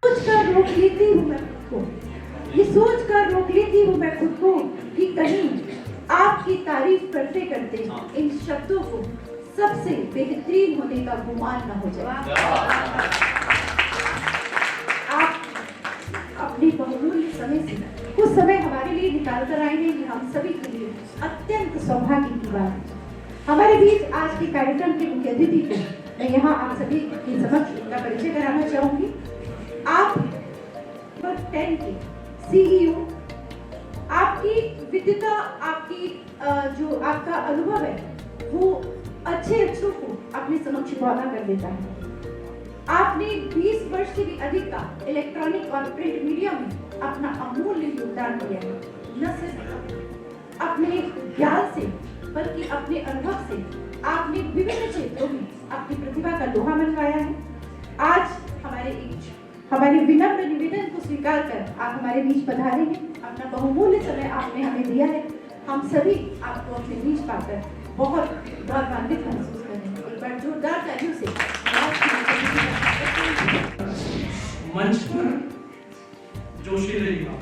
सोच कर रोक लेती हूँ मैं खुद को, ये सोच कर रोक लेती हूँ मैं खुद को कि कहीं आपकी तारीफ करते करते इन शब्दों को सबसे बेहतरीन होने का गुमान न हो जाए। आप अपने बहुमूल्य समय से कुछ समय हमारे लिए निकाल कर आए हैं, ये हम सभी के लिए अत्यंत सौभाग्य की बात है। हमारे बीच आज के कार्यक्रम के मुख्य अतिथि को मैं यहाँ आप सभी के समक्ष उनका परिचय कराना चाहूंगी। आप 10 के CEO, आपकी विद्वता, आपकी जो आपका अनुभव है वो अच्छों को अपने समक्ष बहाना कर देता है। आपने 20 वर्ष से भी अधिक का इलेक्ट्रॉनिक और प्रिंट मीडिया में अपना अमूल्य योगदान दिया है। न सिर्फ अपने ज्ञान से बल्कि अपने अनुभव से आपने विभिन्न क्षेत्रों में अपनी प्रतिभा का लोहा मनवाया है। आज हमारे विनम्र निवेदन को स्वीकार कर आप हमारे बीच पधारे हैं। अपना बहुमूल्य समय आपने हमें दिया है। हम सभी आपको अपने बीच पाकर बहुत गौरवान्वित महसूस करेंगे। एक बार जोरदार तालियों से मंच पर जोशीले युवा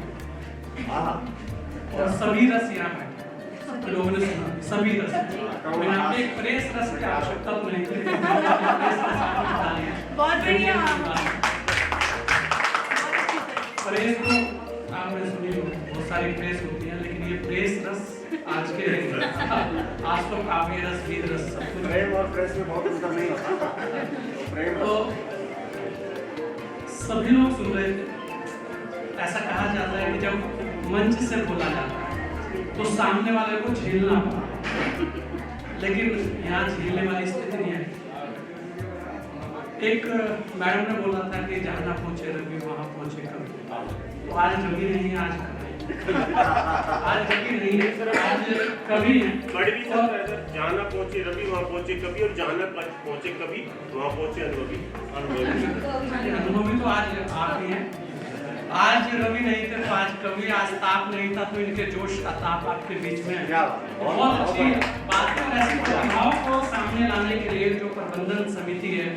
और सभी रस यहाँ पे लोगों ने सुना, सभी रस। मैंने आपने एक प्रेस रस की आवश्यकता तो नहीं थी, बहुत बढ़िया। प्रेस तो आपने सुनी, बहुत सारी प्रेस होती है, लेकिन ये प्रेस रस आज के आज तो काव्य रस, गीत रस, सब कुछ प्रेम और प्रेस में बहुत अंतर नहीं होता। प्रेम तो सभी लोग सुन रहे थे। ऐसा कहा जाता है कि जब मंच से बोला जाता है तो सामने वाले को झेलना पड़ा, लेकिन यहाँ झेलने वाली स्थिति नहीं है। एक मैडम ने बोला था कि जहाँ ना पहुँचे रवि वहाँ पहुँचे कवि। तो आज रवि नहीं है, आज कवि। आज रवि नहीं है, आज कवि है। जहाँ ना पहुँचे रवि वहाँ पहुँचे कवि, और जहाँ ना पहुँचे कवि वहाँ पहुँचे अनुभवी। अनुभवी तो आज आप ही हैं। आज रवि नहीं थे तो आज कवि, आज ताप नहीं था तो इनके जोश का ताप आपके बीच में है। बहुत अच्छी बात है। ऐसी प्रतिभाओं को सामने लाने के लिए जो प्रबंधन समिति है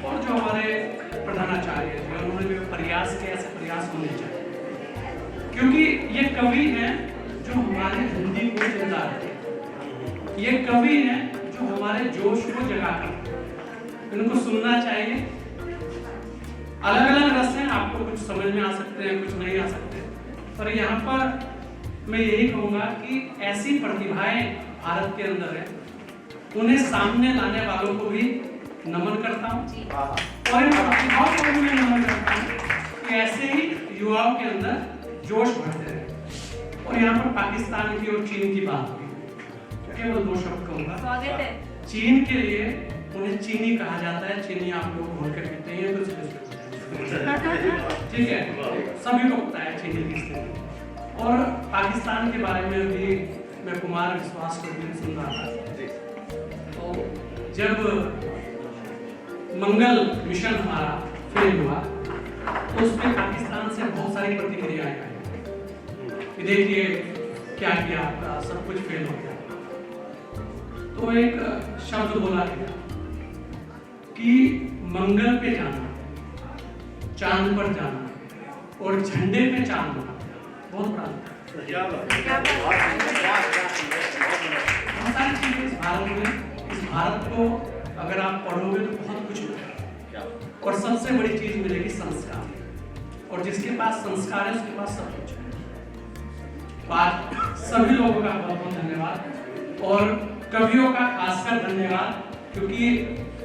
और जो हमारे प्रधानाचार्य हैं, उन्होंने भी प्रयास किया, ऐसे प्रयास होने चाहिए, क्योंकि ये कवि हैं जो हमारे हिंदी को जिंदा रखते। ये कवि हैं जो हमारे जोश को जगा कर, इनको सुनना चाहिए। अलग अलग रस हैं, आपको कुछ समझ में आ सकते हैं, कुछ नहीं आ सकते, पर यहाँ पर मैं यही कहूँगा कि ऐसी प्रतिभाएं भारत के अंदर है, उन्हें सामने लाने वालों को भी नमन करता हूँ और इन प्रतिभाओं को भी मैं नमन करता हूँ कि ऐसे ही युवाओं के अंदर जोश भरते रहे। और यहाँ पर पाकिस्तान की और चीन की बात हुई, केवल 2 शब्द कहूँगा। स्वागत है। चीन के लिए उन्हें चीनी कहा जाता है, चीनी आप लोग घोल के पीते हैं तो ठीक है, सभी को पता है चीनी की स्थिति। और पाकिस्तान के बारे में भी मैं कुमार विश्वास को भी सुन रहा था। तो जब मंगल मिशन हमारा फेल हुआ तो उसमें पाकिस्तान से बहुत सारी प्रतिक्रियाएं आई कि देखिए क्या किया आपका, सब कुछ फेल हो गया। तो एक शब्द बोला गया कि मंगल पे जाना, चांद पर जाना और झंडे पे चांद होना बहुत बड़ा बहुत सारी चीजें इस भारत में। इस भारत को अगर आप पढ़ोगे तो बहुत कुछ मिलेगा, और सबसे बड़ी चीज मिलेगी संस्कार, और जिसके पास संस्कार है उसके पास सब कुछ है। तो आज सभी लोगों का बहुत बहुत धन्यवाद, और कवियों का खासकर धन्यवाद, क्योंकि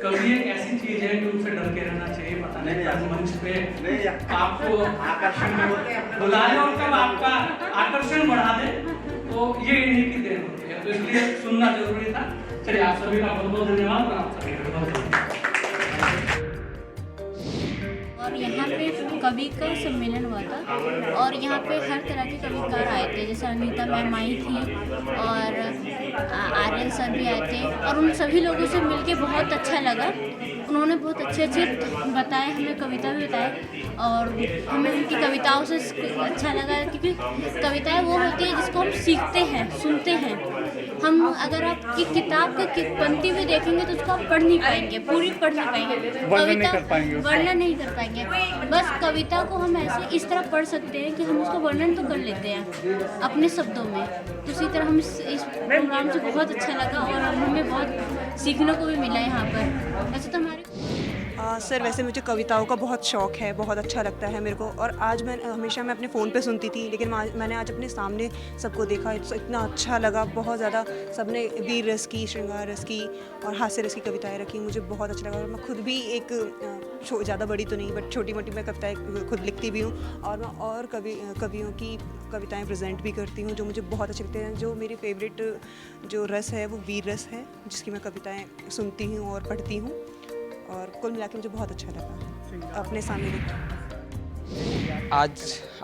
कवि एक ऐसी चीज है कि उनसे डर के रहना चाहिए। पता नहीं मंच पे आपको आकर्षण बुलाए और कब आपका आकर्षण बढ़ा दे, तो ये इन्हीं की देन होती है। तो इसलिए सुनना जरूरी था। चलिए, आप सभी का बहुत बहुत धन्यवाद और आप सभी का बहुत धन्यवाद। और यहाँ पे कवि का सम्मेलन हुआ था और यहाँ पे हर तरह के कविकार आए थे, जैसे अनीता मैम आई थी और आर्यन सर भी आए थे, और उन सभी लोगों से मिलके बहुत अच्छा लगा। उन्होंने बहुत अच्छे बताए, हमें कविता भी बताए और हमें उनकी कविताओं से अच्छा लगा, क्योंकि कविताएं वो होती है जिसको हम सीखते हैं, सुनते हैं। हम अगर आपकी किताब की पंक्ति भी देखेंगे तो उसको आप पढ़ नहीं पाएंगे, पूरी पढ़ नहीं पाएंगे, वर्णन नहीं कर पाएंगे। बस कविता को हम ऐसे इस तरह पढ़ सकते हैं कि हम उसको वर्णन तो कर लेते हैं अपने शब्दों में। तो इसी तरह हम इस प्रोग्राम से बहुत अच्छा लगा और हमें बहुत सीखने को भी मिला यहाँ पर। वैसे तो हमारे सर, वैसे मुझे कविताओं का बहुत शौक़ है, बहुत अच्छा लगता है मेरे को। और आज मैं हमेशा अपने फ़ोन पे सुनती थी, लेकिन मैंने आज अपने सामने सबको देखा तो इतना अच्छा लगा, बहुत ज़्यादा। सबने वीर रस की, श्रृंगार रस की और हास्य रस की कविताएं रखी, मुझे बहुत अच्छा लगा। और मैं खुद भी एक ज़्यादा बड़ी तो नहीं बट छोटी मोटी मैं कविताएँ खुद लिखती भी हूँ और मैं और कवियों की कविताएँ प्रेजेंट भी करती हूँ जो मुझे बहुत अच्छे लगते हैं। जो मेरी फेवरेट जो रस है वो वीर रस है, जिसकी मैं कविताएँ सुनती हूँ और पढ़ती हूँ। और कुल मिला के मुझे बहुत अच्छा लगा अपने सामने देखकर।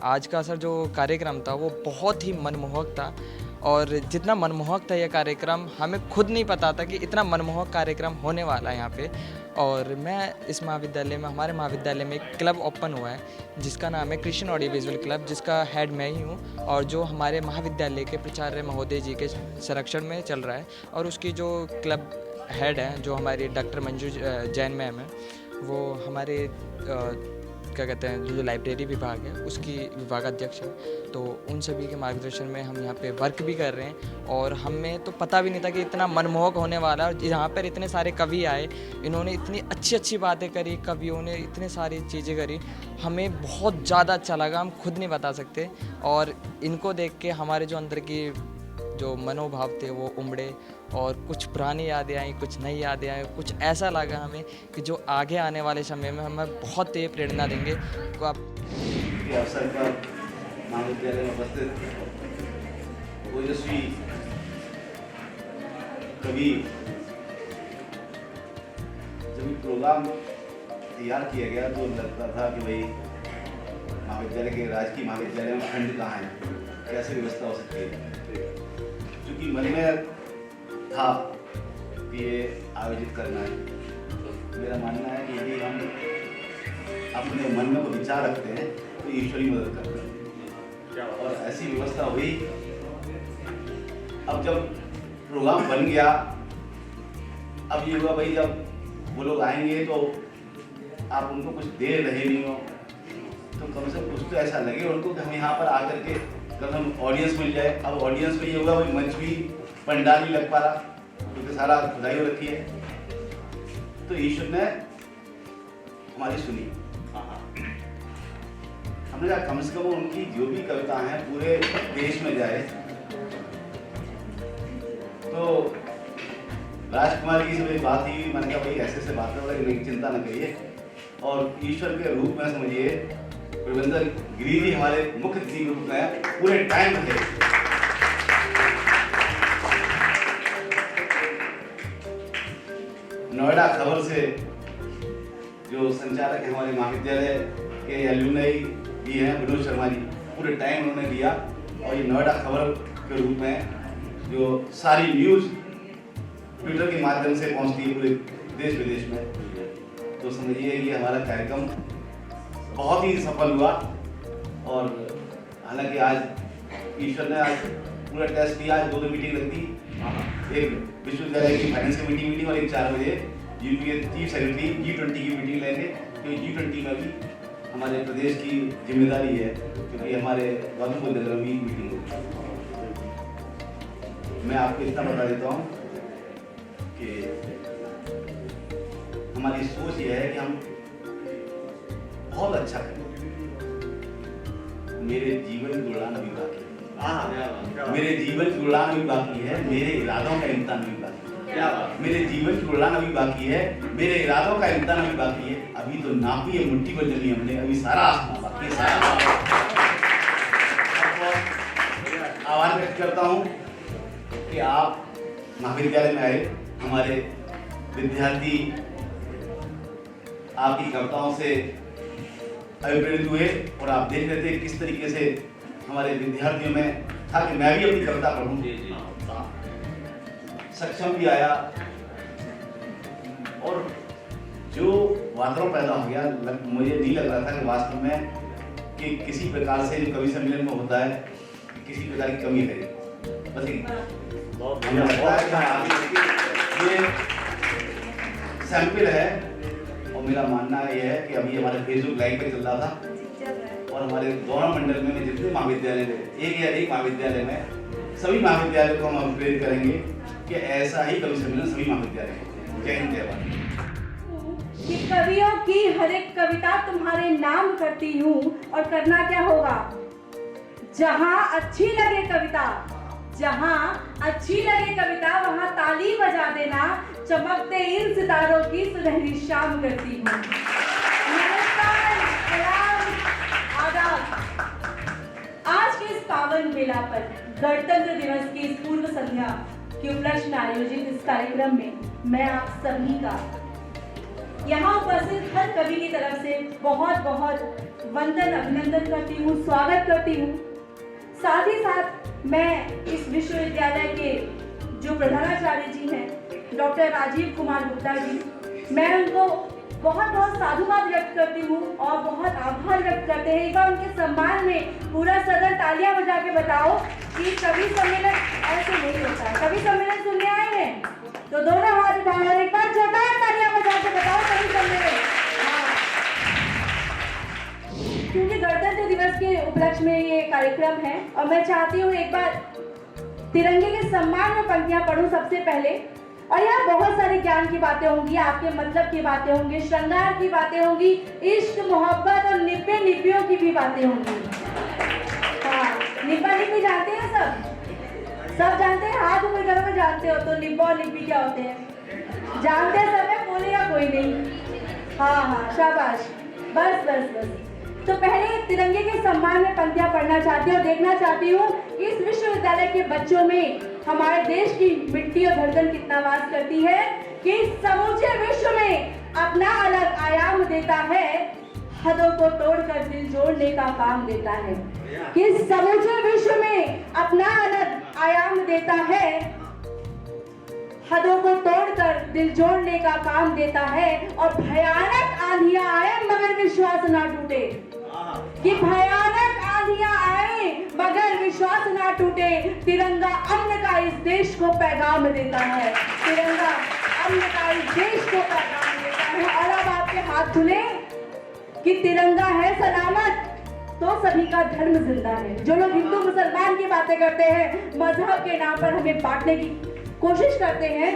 आज का सर जो कार्यक्रम था वो बहुत ही मनमोहक था, और जितना मनमोहक था यह कार्यक्रम हमें खुद नहीं पता था कि इतना मनमोहक कार्यक्रम होने वाला है यहाँ पे। और मैं इस महाविद्यालय में, हमारे महाविद्यालय में एक क्लब ओपन हुआ है जिसका नाम है क्रिश्चियन ऑडियो विजुअल क्लब, जिसका हेड मैं ही हूँ और जो हमारे महाविद्यालय के प्राचार्य महोदय जी के संरक्षण में चल रहा है। और उसकी जो क्लब हेड है जो हमारी डॉक्टर मंजू जैन मैम है, वो हमारे क्या कहते हैं जो लाइब्रेरी विभाग है उसकी विभागाध्यक्ष है। तो उन सभी के मार्गदर्शन में हम यहाँ पे वर्क भी कर रहे हैं और हमें तो पता भी नहीं था कि इतना मनमोहक होने वाला है। और यहाँ पर इतने सारे कवि आए, इन्होंने इतनी अच्छी बातें करी, कवियों ने इतनी सारी चीज़ें करी, हमें बहुत ज़्यादा अच्छा लगा, हम खुद नहीं बता सकते। और इनको देख के हमारे जो अंदर की जो मनोभाव थे वो उमड़े और कुछ पुरानी यादें आई, कुछ नई यादें आई। कुछ ऐसा लगा हमें कि जो आगे आने वाले समय में हमें बहुत तेज प्रेरणा देंगे। तो आप अवसर पर महाविद्यालय में उपस्थित ओजस्वी कवि, जब प्रोग्राम तैयार किया गया तो लगता था कि भाई महाविद्यालय के राजकीय महाविद्यालय में खंड कहाँ है, कैसे व्यवस्था हो सकती है। क्योंकि मन में था कि ये आयोजित करना है, मेरा मानना है कि यदि हम अपने मन में कोई विचार रखते हैं तो ईश्वरी मदद करते हैं। और ऐसी व्यवस्था हुई। अब जब प्रोग्राम बन गया, अब ये हुआ भाई जब वो लोग आएंगे तो आप उनको कुछ दे रहे नहीं हो तो कम से कम कुछ तो ऐसा लगे उनको कि हम यहाँ पर आकर के जब हम ऑडियंस मिल जाए। अब ऑडियंस में ये हुआ भाई मंच भी, पंडाल भी लग पा रहा क्योंकि सारा खुदाई हो रखी है। तो ईश्वर ने हमारी सुनी। हमने कहा कम से कम उनकी जो भी कविता हैं पूरे देश में जाए। तो राजकुमार की से बात ही, मैंने कहा भाई ऐसे बातें वाले चिंता न करिए। और ईश्वर के रूप में समझिए प्रबंधक गिरी जी हमारे मुख्य अतिथि के रूप में पूरे टाइम थे। नोएडा खबर से जो संचालक है हमारे महाविद्यालय के एलुमनाई भी हैं विनोद शर्मा जी, पूरे टाइम उन्होंने दिया। और ये नोएडा खबर के रूप में जो सारी न्यूज़ ट्विटर के माध्यम से पहुंचती है पूरे देश विदेश में, तो समझिए ये हमारा कार्यक्रम बहुत ही सफल हुआ। और हालांकि आज ईश्वर ने आज पूरा टेस्ट किया, आज 2 मीटिंग रख दी, एक विश्वविद्यालय की फाइनेंस कमेटी मीटिंग और एक 4 बजे यूपी के चीफ सेक्रेटरी G20 की मीटिंग लेंगे। क्योंकि G20 में भी हमारे प्रदेश की जिम्मेदारी है, क्योंकि हमारे गौतम बुद्ध नगर में मीटिंग होगी। मैं आपको इतना बता देता हूँ कि हमारी सोच ये है कि हम बहुत अच्छा करें। मेरे जीवन की उड़ान अभी बाकी है, मेरे जीवन की उड़ान अभी बाकी है, मेरे इरादों का इम्तिहान अभी बाकी है। मेरे जीवन की उड़ान अभी बाकी है, मेरे इरादों का इम्तिहान अभी बाकी है। अभी तो नापी है मुट्ठी पर जमी हमने, अभी सारा आसमान बाकी है, सारा। आह्वान व्यक्त करता हूँ कि आप महाविद्यालय में आए, हमारे विद्यार्थी आपकी कविताओं से अभिप्रेरित हुए और आप देख रहे थे किस तरीके से हमारे विद्यार्थियों में था कि मैं भी अपनी कविता पढ़ूं। सक्षम भी आया और जो वातावरण पैदा हो गया, मुझे नहीं लग रहा था कि वास्तव में कि किसी प्रकार से जो कवि सम्मेलन में होता है किसी प्रकार की कमी है। बस मुझे लगता है कि ये सैंपल है। और मेरा मानना ये है कि अभी हमारे फेसबुक लाइव पे चल रहा था और हमारे दोनों मंडल में जितने महाविद्यालय थे, एक या एक महाविद्यालय में सभी महाविद्यालयों को हम प्रेरित करेंगे कि ऐसा ही कवि सम्मेलन सभी महाविद्यालय में। जय हिंद, जय भारत। कि कवियों की हर एक कविता तुम्हारे नाम करती हूँ और करना क्या होगा, जहाँ अच्छी लगे कविता, जहाँ अच्छी लगे कविता वहाँ ताली बजा देना, चमकते इन सितारों की सुनहरी शाम करती हूँ। नमस्कार, सलाम, आदाब। आज के इस पावन बेला पर गणतंत्र दिवस की इस पूर्व संध्या के उपलक्ष्य में आयोजित इस कार्यक्रम में मैं आप सभी का यहाँ उपस्थित हर कवि की तरफ से बहुत बहुत वंदन अभिनंदन करती हूँ, स्वागत करती हूँ। साथ ही साथ मैं इस विश्वविद्यालय के जो प्रधानाचार्य जी हैं डॉक्टर राजीव कुमार गुप्ता जी, मैं उनको बहुत बहुत साधुवाद व्यक्त करती हूँ और बहुत आभार व्यक्त करते हैं। एक बार उनके सम्मान में पूरा सदन तालियां बजा के बताओ कि कवि सम्मेलन ऐसे नहीं होता है। कवि सम्मेलन सुनने आए हैं तो दोनों हाथ उठाओ और एक बार जोरदार तालियां बजा के बताओ कवि सम्मेलन। क्योंकि गणतंत्र दिवस के उपलक्ष्य में ये कार्यक्रम है और मैं चाहती हूँ एक बार तिरंगे के सम्मान में पंक्तियां पढ़ूं सबसे पहले। और यहाँ बहुत सारी ज्ञान की बातें होंगी, आपके मतलब की बातें होंगी, श्रृंगार की बातें होंगी, इश्क मोहब्बत और निब्बे निब्बियों की भी बातें होंगी। हाँ, निब्बा निब्बी जानते हैं सब जानते हैं, हाथ ऊपर करो में जानते हो तो निब्बा और निब्बी क्या होते हैं, जानते हैं सब है, बोलेगा कोई नहीं। हाँ, शाबाश, बस। तो पहले तिरंगे के सम्मान में पंक्तियां पढ़ना चाहती हूँ और देखना चाहती हूँ इस विश्वविद्यालय के बच्चों में हमारे देश की मिट्टी और धड़कन कितना वास करती है कि समूचे विश्व में अपना अलग आयाम देता है, हदों को तोड़कर दिल जोड़ने का काम देता है। कि समूचे विश्व में अपना अलग आयाम देता है, हदों को तोड़कर दिल जोड़ने का काम देता है। और भयानक आंधियां आए मगर विश्वास ना टूटे, कि भयानक आंधियां आए मगर विश्वास ना टूटे। तिरंगा अम्न का इस देश को पैगाम देता है, तिरंगा अम्न का इस देश को पैगाम देता है। और अब आपके हाथ खुले कि तिरंगा है सलामत तो सभी का धर्म जिंदा है। जो लोग हिंदू मुसलमान की बातें करते हैं, मजहब के नाम पर हमें बांटने की कोशिश करते हैं,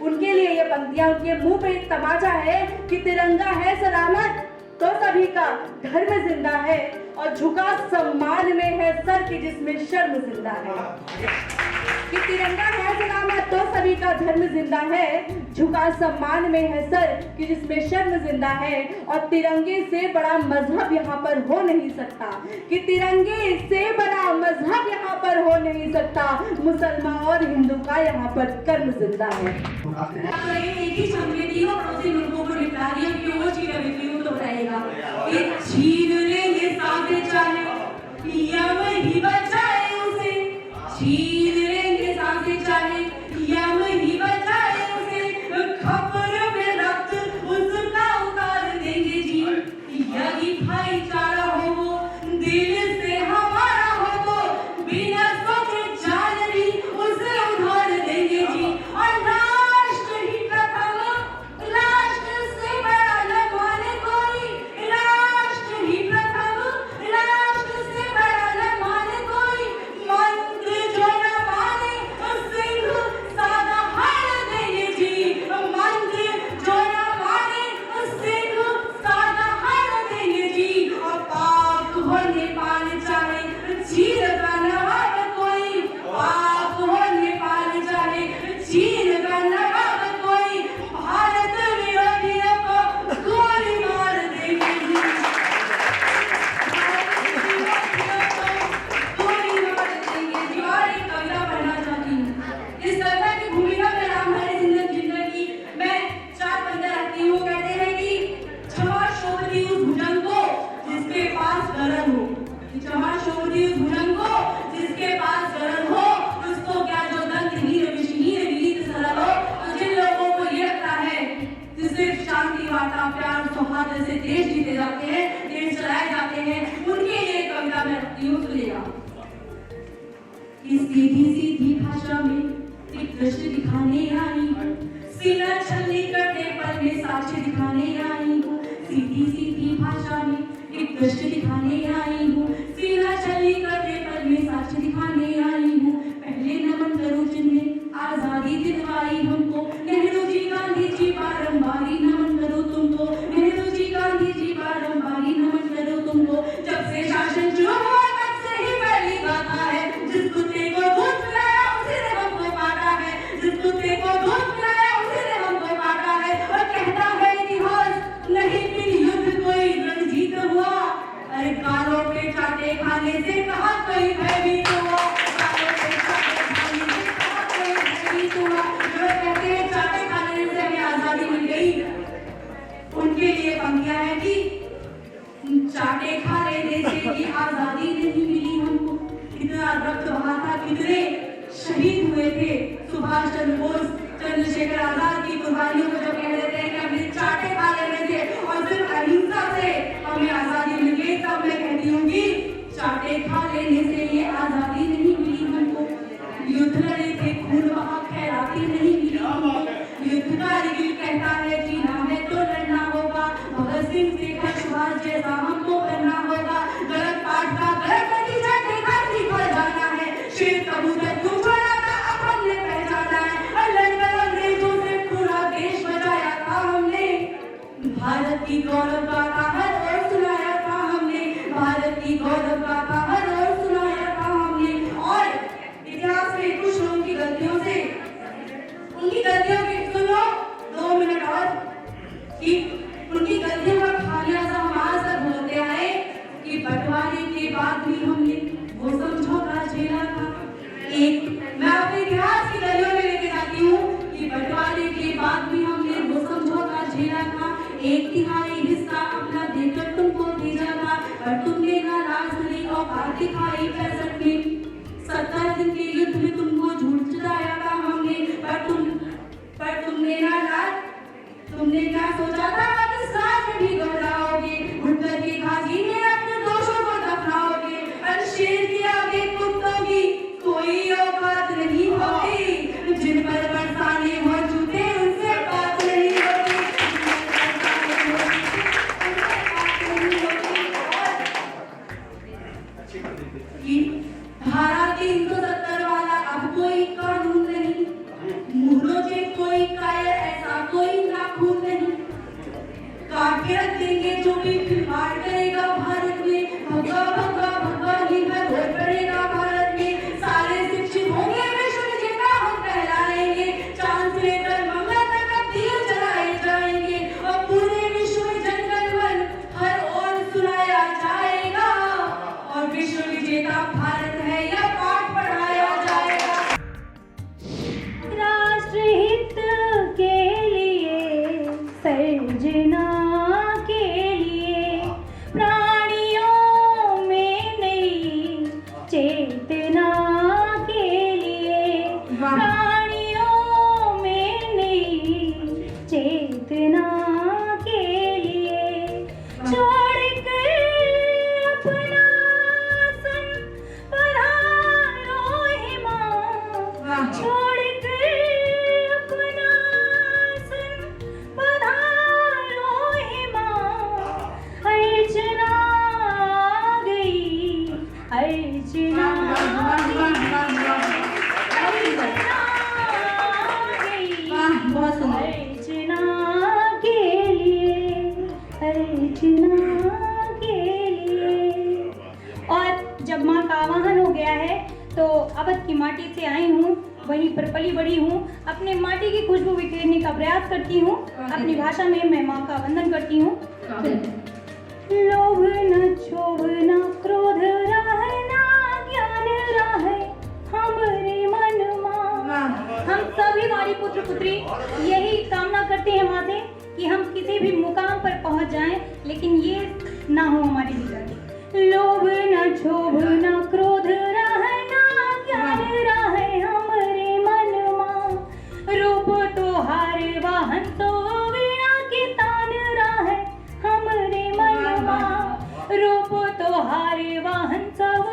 उनके लिए ये पंक्तियां, उनके मुंह पे एक तमाचा है कि तिरंगा है सलामत तो सभी का धर्म जिंदा है। और झुका सम्मान में है सर कि जिसमें शर्म जिंदा है। कि तिरंगा है सलामत तो सभी का धर्म जिंदा है, झुका सम्मान में है सर कि जिसमें शर्म जिंदा है। और तिरंगे से बड़ा मजहब यहाँ पर हो नहीं सकता, कि तिरंगे से बड़ा मजहब यहाँ पर हो नहीं सकता। मुसलमान और हिंदू का यहाँ पर कर्म जिंदा है। एक ही संस्कृति हो पड़ोसी मुल्कों को निपटा दिया कि वो चीज तो रहेगा। छीन लेंगे सांसें चाहे या वही बचाए उसे, छीन लेंगे सांसें चाहे या वही बचाए उसे। खबर में रक्त उसका उतार देंगे जी, यदि भाईचारा हो वो दिल से हमारा हो तो बिना सोचे जान भी उसे उधार देंगे जी। और राष्ट्र ही प्रथम, राष्ट्र से बड़ा न माने कोई, राष्ट्र ही प्रथम, राष्ट्र से बड़ा न माने कोई। मंत्र जो न माने सिंह सादा हार देंगे जी, मंत्र जो न माने सिंह सादा हार देंगे जी। और पाक हो नेपाल चाहे चीन का नवाब कोई, पाक हो नेपाल चाहे चीन का नवाब कोई, भारत विरोधियों को गोली मार देंगे जी, भारत विरोधियों को गोली मार देंगे जी। और एक कविता पढ़ना चाहती हूँ। इस कविता की भूमिका में राम हरे जिंदगी मैं 4 पंक्तियां रखती हूँ। कहते हैं कि क्षमा शोभती उस भुजंग को जिसके पास गरज हो, क्षमा शोभती उस भुजंग को जिसके पास गरज हो, उसको क्या जो दंत हीर विनीत सरल हो। तो जिन लोगों को ये लगता है कि सिर्फ शांति वार्ता गाती हूँ, सुनेगा। इस सीधी सीधी भाषा में एक दृश्य दिखाने आई हूँ, सीना छलनी करते पल में साक्ष्य दिखाने आई हूँ। सीधी सीधी भाषा में एक दृश्य दिखाने आई हूँ, सीना छलनी करते पल में साक्ष्य दिखाने आई हूँ। पहले नमन करो जिनने आजादी दिलवाई हमको, नेहरू जी गांधी जी बारंबारी नमन करो तुमको, नेहरू जी गांधी जी बारंबारी नमन करो तुमको। जब से शासन शुरू हुआ तब से ही पहली गाथा है, जिस कुत्ते को दूध पिलाया उसी ने हमको काटा है, जिस कुत्ते को दूध पिलाया उसी ने हमको काटा है। और कहता है इतिहास नहीं फिर युद्ध कोई रणजीत हुआ, अरे कालों पे चाटे खाने से कहा कोई भयभीत हुआ, कालों पे चाटे खाने से कहा कोई भयभीत हुआ। जो कहते हैं चाटे खाने से हमें आजादी मिल गई, उनके लिए पंक्तियां हैं कि चाटे खा लेने से ये आजादी नहीं मिली हमको। कितना रक्त बहा था, कितने शहीद हुए थे, सुभाष चंद्र बोस, चंद्रशेखर आजाद की कुर्बानियों को जब कह देते हैं कि हमने चाटे खा लेने थे और सिर्फ अहिंसा से हमें आजादी मिल गई, तब मैं कहती हूँ कि चाटे खा लेने से ये आजादी नहीं मिली हमको। युद्ध लड़े थे, खून बहा, खैराती नहीं मिली हमको। युद्ध का रिगिल कहता है जीना है तो लड़ना होगा, भगत सिंह से सुभाष जैसा हमको करना होगा। गलत पाठ का गलत नतीजा देखा सीखा जाना है, शेर कबूतर क्यों छोड़ा था अब हमने पहचाना है। लड़कर अंग्रेजों से पूरा देश बचाया था हमने, भारत की गौरव गाथा हर ओर सुनाया था हमने, भारत की गौरव गाथा हर ओर सुनाया था हमने। और इतिहास में कुछ लोगों की गलतियों से, उनकी गलतियों की सुनो 2 मिनट और, कि उनकी गलतियों का खामियाजा हम आज तक भुगतते आए कि बंटवारे के बाद भी हमने वो समझौता झेला था। एक मैं अपने इतिहास की गलियों में लेके जाती हूँ कि बंटवारे के बाद भी हमने वो समझौता झेला था। 1/3 हिस्सा अपना देकर तुमको भेजा था, पर तुमने नाराज नहीं औकात दिखाई 65 में। 70 दिन के युद्ध में तुमको झूठ चढ़ाया था हमने, पर तुमने क्या सोचा था कि साथ में भी घबराओगे, उठकर के घाटी में अपने दोषों को दफनाओगे। और शेर के आगे कुत्तों की कोई औकात नहीं होती, जिन पर बरसाने हो जूते उनसे बात नहीं होती। धारा 370 वाला अब कोई कानून नहीं, मुहरों कोई कायर ऐसा कोई नाखून नहीं, काट के रख देंगे जो भी खिलवाड़ करेगा भारत में। भगवा भगवा भगवा ही भगोड़ पड़ेगा भारत में, सारे शिक्षित होंगे विश्व विजेता हम कहलाएंगे। चांद से लेकर मंगल तक अब दिए जलाए जाएंगे, और पूरे विश्व में जनगण मन हर ओर सुनाया जाएगा, और विश्व विजेता भारत है यह पाठ पढ़ाया जाएगा। राष्ट्रहित के लिए, सर्जना के लिए, प्राणियों में नई चेतना के लिए, प्राणियों में नई चेतना के लिए, छोड़कर अपना सन पधारो हे माँ, छोड़कर अपना सन पधारो हे माँ। अर्चना आ गई, अर्चना आ गई, अर्चना आ गई, बहुत सुंदर। अर्चना के लिए, अर्चना के लिए। और जब माँ का आवाहन हो गया है तो अवध की माटी से आई हूँ, वहीं पर पली बड़ी हूँ, अपने माटी की खुशबू बिखेरने का प्रयास करती हूँ। अपनी भाषा में मैं माँ का वंदन करती हूँ। लोभ न क्षोभ न क्रोध रहना ज्ञान रहे हमरे मन माँ। हम सभी वाली पुत्र पुत्री यही कामना करते हैं माँ से कि हम किसी भी मुकाम पर पहुँच जाएं, लेकिन ये ना हो हमारे भीतर। लोभ न क्षोभ न क्रोध रहना ज्ञान रहे हमरे मन माँ। रूप तो हार वाहन तो वीणा की तान रहे हमरे मन माँ। रूप तो हार वाहन सब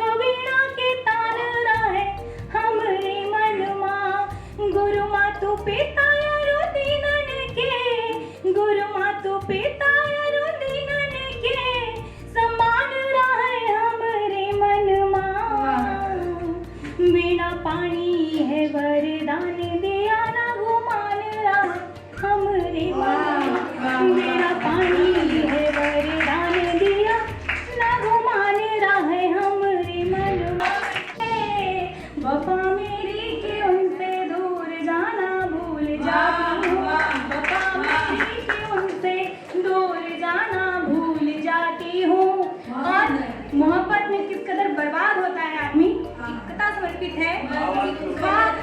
समर्पित है। खाक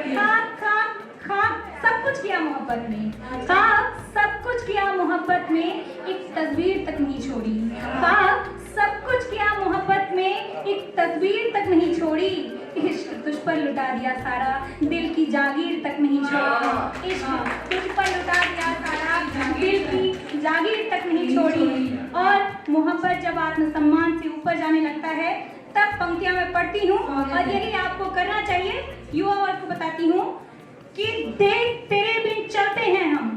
खाक खाक खाक सब कुछ किया मोहब्बत में, खाक सब कुछ किया मोहब्बत में, एक तस्वीर तक नहीं छोड़ी। खाक सब कुछ किया मोहब्बत में, एक तस्वीर तक नहीं छोड़ी। इश्क तुझ पर लुटा दिया सारा, दिल की जागीर तक नहीं छोड़ी। इश्क तुझ पर लुटा दिया सारा, दिल की जागीर तक नहीं छोड़ी। और मोहब्बत जब आत्मसम्मान से ऊपर जाने लगता है तब पंक्तियां मैं पढ़ती हूँ, और यही आपको करना चाहिए। युवा वर्ग को बताती हूँ कि देख तेरे बिन चलते हैं हम,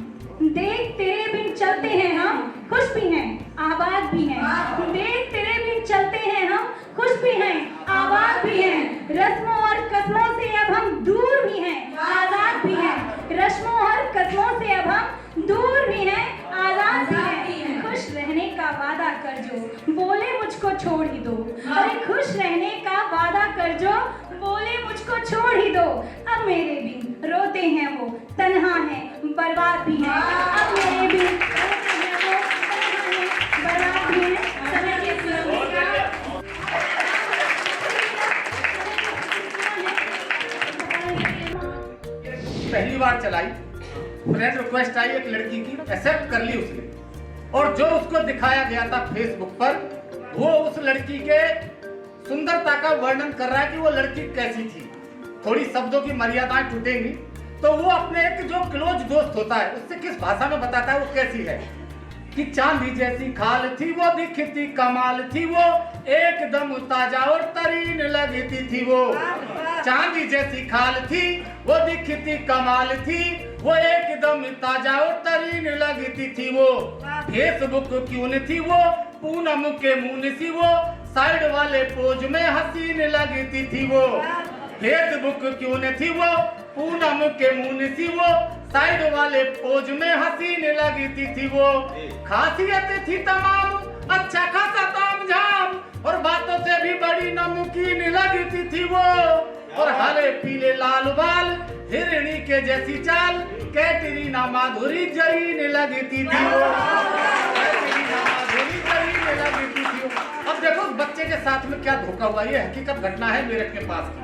देख तेरे बिन चलते हैं हम, खुश भी हैं आबाद भी हैं। देख तेरे बिन चलते हैं हम, खुश भी हैं आबाद भी हैं। रस्मों और कस्मों से अब हम दूर भी हैं, आजाद भी हैं। रस्मों और कस्मों से अब हम दूर भी हैं, आजाद भी हैं। खुश रहने का वादा कर जो बोले मुझको छोड़ ही दो, अरे खुश रहने का वादा कर जो बोले मुझको छोड़ ही दो। अब मेरे बिन रोते हैं वो, तन्हा है बर्बाद भी है। अब मेरे बिन रोते हैं वो, तन्हा है बर्बाद भी है। समय के पहली बार चलाई, फ्रेंड रिक्वेस्ट आई एक लड़की की, एक्सेप्ट कर ली उसने, और जो उसको दिखाया गया था फेसबुक पर, वो उस लड़की के सुंदरता का वर्णन कर रहा है कि वो लड़की कैसी थी। थोड़ी शब्दों की मर्यादाएं टूटेंगी, तो वो अपने एक जो क्लोज दोस्त होता है उससे किस भाषा में बताता है वो कैसी है कि चांदी जैसी खाल थी वो, दिखती कमाल थी वो, एकदम ताजा और तरीन लगती थी वो। चांदी जैसी खाल थी वो, दिखती कमाल थी वो, एकदम ताजा और तरीन लगती थी वो। फेसबुक क्यों थी वो, पूनम के मुंह सी वो, साइड वाले पोज में हसीन लगती थी वो। फेसबुक क्यों थी वो, पूनम के मुंह सी वो, साइड वाले पोज में हसीन लगती थी वो। खासियत थी तमाम, अच्छा खासा ताम झाम, और बातों से भी बड़ी नमकीन लगती थी वो। और हरे पीले लाल बाल, हिरणी के जैसी चाल, कैटरीना माधुरी जरीन लगती थी वो। कैटरीना माधुरी जरीन लगती थी वो। अब देखो उस बच्चे के साथ में क्या धोखा हुआ, ये हकीकत घटना है मेरठ के पास की।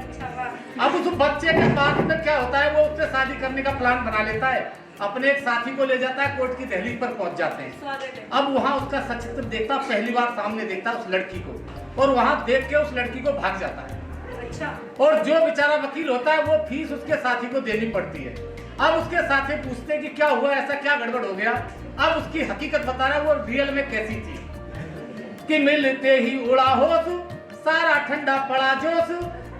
अब उस बच्चे के पास में क्या होता है, वो उससे शादी करने का प्लान बना लेता है, अपने एक साथी को ले जाता है, कोर्ट की दहलीज पर पहुंच जाते हैं। अब वहाँ उसका सचित्र देखता, पहली बार सामने देखता उस लड़की को, और वहाँ देख के उस लड़की को भाग जाता है। और जो बेचारा वकील होता है वो फीस उसके साथी को देनी पड़ती है। अब उसके साथी पूछते हैं कि क्या हुआ, ऐसा क्या गड़बड़ हो गया। अब उसकी हकीकत बता रहा है वो रियल में कैसी थी कि मिलते ही उड़ा होश, सारा ठंडा पड़ा जोश,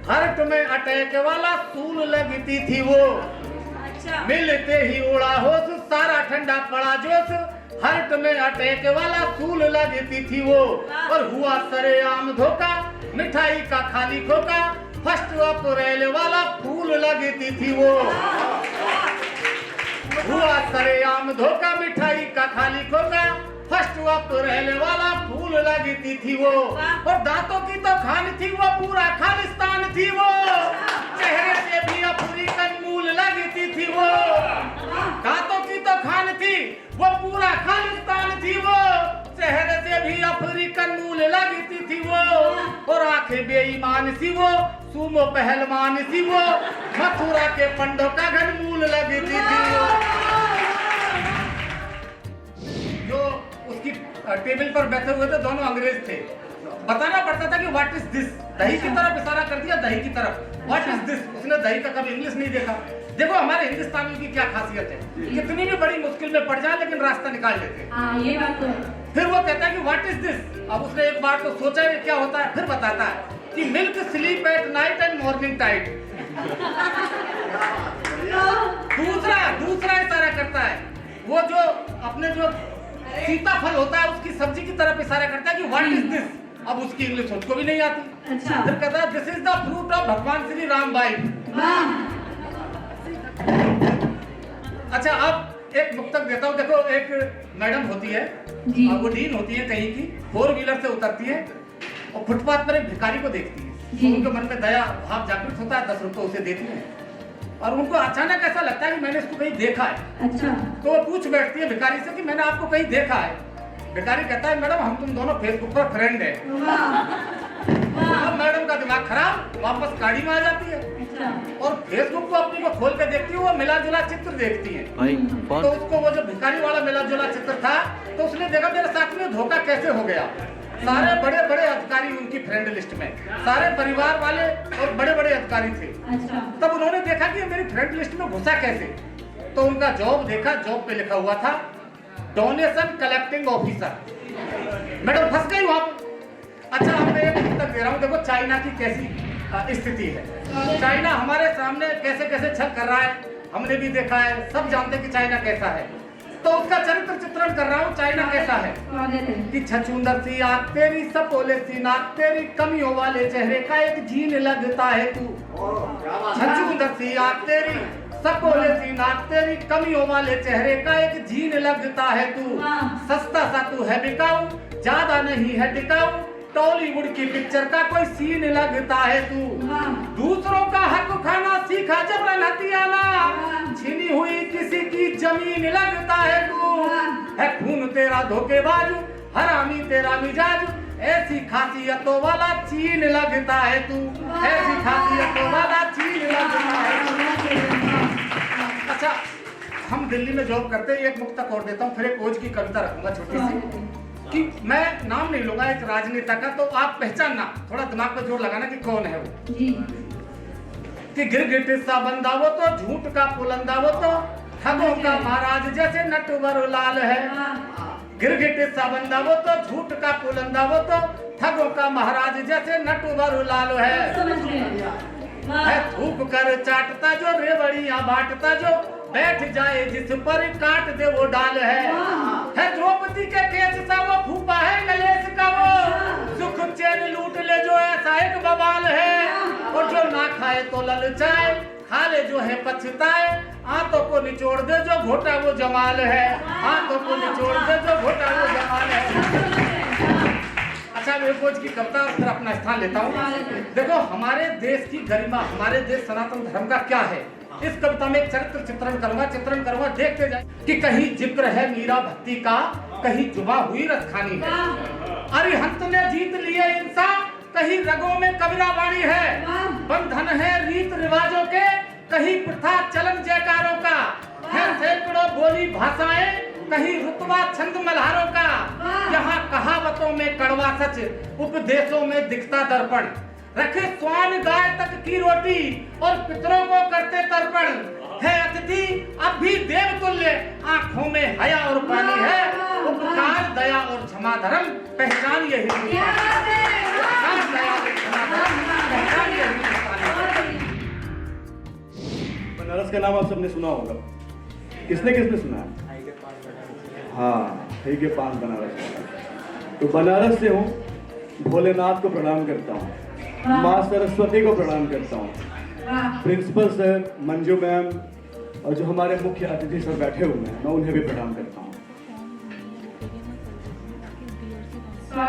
हार्ट में अटैक वाला सूल लगती थी वो। मिलते ही उड़ा होश, सारा ठंडा पड़ा जोश, हार्ट में अटैक वाला सूल लगती थी वो। और हुआ सरेआम धोखा, मिठाई का खाली खोका, फर्स्ट अप्रैल वाला फूल लगती थी वो। हुआ सरेआम धोखा, मिठाई का खाली खोका, फर्स्ट अप्रैल वाला फूल लगती थी वो। और दांतों की तो खान थी वो, पूरा खालिस्तान थी वो। चेहरे से भी अफ्रीकन मूल लगती थी वो। दांतों की तो खान थी वो, पूरा खालिस्तान थी वो। चेहरे से भी अफ्रीकन मूल लगती थी वो। और आंखें बेईमान सी वो, सूमो पहलवान सी वो, मथुरा के पंडों का घन मूल लगती थी वो। जो उसकी टेबल पर बैठे हुए थे दोनों अंग्रेज थे, बताना पड़ता था कि व्हाट इज दिस, दही की तरफ इशारा कर दिया, दही की तरफ, व्हाट इज दिस। उसने दही का कभी इंग्लिश नहीं देखा। देखो हमारे हिंदुस्तानियों की क्या खासियत है, कितनी भी बड़ी मुश्किल में पड़ जाए लेकिन रास्ता निकाल लेते हैं। ये बात तो है। फिर वो कहता है कि व्हाट इज दिस। अब उसने एक बार तो सोचा है क्या होता है, फिर बताता है कि milk sleep at night and morning tight. दूसरा इशारा करता है, वो जो अपने जो सीताफल होता है उसकी सब्जी की तरफ इशारा करता है कि व्हाट इज दिस। अब उसकी इंग्लिश उसको भी नहीं आती। अच्छा। फिर कहता है this is the fruit of भगवान श्री राम बाई। अच्छा अब एक नुक्ता देता हूँ। देखो एक मैडम होती है, वो डीन होती है कहीं की, 4 व्हीलर से उतरती है और फुटपाथ पर एक भिखारी को देखती है, तो उनके मन में दया भाव जागृत होता है, 10 रुपए उसे देती है। और उनको अचानक ऐसा लगता है कि मैंने इसको कहीं देखा है। अच्छा। तो वो पूछ बैठती है भिखारी से कि मैंने आपको कहीं देखा है। भिखारी कहता है मैडम हम तुम दोनों फेसबुक पर फ्रेंड हैं। अब मैडम का दिमाग खराब, वापस गाड़ी में आ जाती है और फेसबुक को अपनी को खोल के देखती है, वो मिला जुला चित्र देखती है। तो उसको वो जो भिखारी वाला मिला जुला चित्र था, तो उसने देखा मेरे साथ में धोखा कैसे हो गया। सारे बड़े बड़े अधिकारी उनकी फ्रेंड लिस्ट में, सारे परिवार वाले और बड़े बड़े अधिकारी थे। तब उन्होंने देखा कि मेरी फ्रेंड लिस्ट में घुसा कैसे, तो उनका जॉब देखा, जॉब पे लिखा हुआ था डोनेशन कलेक्टिंग ऑफिसर। मैडम फंस गई वहां। अच्छा अब मैं एक पुस्तक दे रहा हूँ, देखो चाइना की कैसी स्थिति है। चाइना हमारे सामने कैसे कैसे छल कर रहा है, हमने भी देखा है, सब जानते हैं कि चाइना कैसा है। तो उसका चरित्र चित्रण कर रहा हूँ, चाइना कैसा है कि छछूंदर सी आँख तेरी, सपोले सी नाक तेरी, कमियों वाले चेहरे का एक जीन लगता है तू। छछूंदर सी आँख तेरी, सपोले सी नाक तेरी, कमियों वाले चेहरे का एक जीन लगता है तू। सस्ता सा तू है बिकाऊ, ज्यादा नहीं है टिकाऊ, टॉलीवुड की पिक्चर का कोई सीन लगता है तू। दूसरों का हक खाना सीखा जबरन हथियाना, छिनी हुई किसी की जमीन लगता है तू। है खून तेरा धोखेबाज, हरामी तेरा मिजाज, ऐसी खासियतों वाला चीन लगता है तू। ऐसी खासियतों वाला चीन लगता है तू। अच्छा हम दिल्ली में जॉब करते हैं, एक मुक्तक और देता हूँ, फिर एक ओज की कविता रखूंगा छोटी सी, कि मैं नाम नहीं लूंगा एक राजनेता का, तो आप पहचानना, थोड़ा दिमाग पे जोर लगाना कि कौन है वो। कि गिरगिट सा बंदा वो तो, झूठ का पुलंदा वो तो, ठगों का महाराज जैसे नटवर लाल है। गिरगिट सा बंदा वो तो, झूठ का पुलंदा वो तो, ठगों का महाराज जैसे नटवर लाल है थूक कर चाटता जो, रेवड़ियां बांटता जो, बैठ जाए जिस पर काट दे वो डाल है द्रौपदी के केस सा वो फूफा है नलेश का वो, सुख चैन लूट ले जो ऐसा एक बवाल है। और जो ना खाए तो ललचाए, खा ले जो है पछताए, आंतों को निचोड़ दे जो घोटा वो जमाल है। आंतों को निचोड़ दे जो घोटा वो जमाल है। अच्छा मैं बोझ की कविता फिर अपना स्थान लेता हूँ। देखो हमारे देश की गरिमा, हमारे देश सनातन धर्म का क्या है, इस कविता में एक चरित्र चित्रण करूंगा, देखते जाए कि कहीं जिक्र है मीरा भक्ति का, कहीं जुबा हुई रसखानी है, अरिहंत ने जीत लिए इंसान, कहीं रगों में कबीरा वाणी है, बंधन है रीत रिवाजों के, कहीं प्रथा चलन जयकारों का, है सैकड़ों बोली भाषाएं, कहीं रुतबा छंद मल्हारों का, यहाँ कहावतों में कड़वा सच, उपदेशों में दिखता दर्पण, रखे स्वान गाय तक की रोटी और पितरों को करते तर्पण, है अतिथि अब भी देव तुल्य, आंखों में हया और पानी है, उपकार दया और क्षमा धर्म, पहचान यही बनारस का नाम आप सबने सुना होगा, किसने किसने सुना है? हाँ है के 5 बनारस। तो बनारस से हूँ, भोलेनाथ को प्रणाम करता हूँ, माँ सरस्वती को प्रणाम करता हूँ, प्रिंसिपल सर, मंजू मैम और जो हमारे मुख्य अतिथि सर बैठे हुए हैं, मैं उन्हें भी प्रणाम करता हूँ।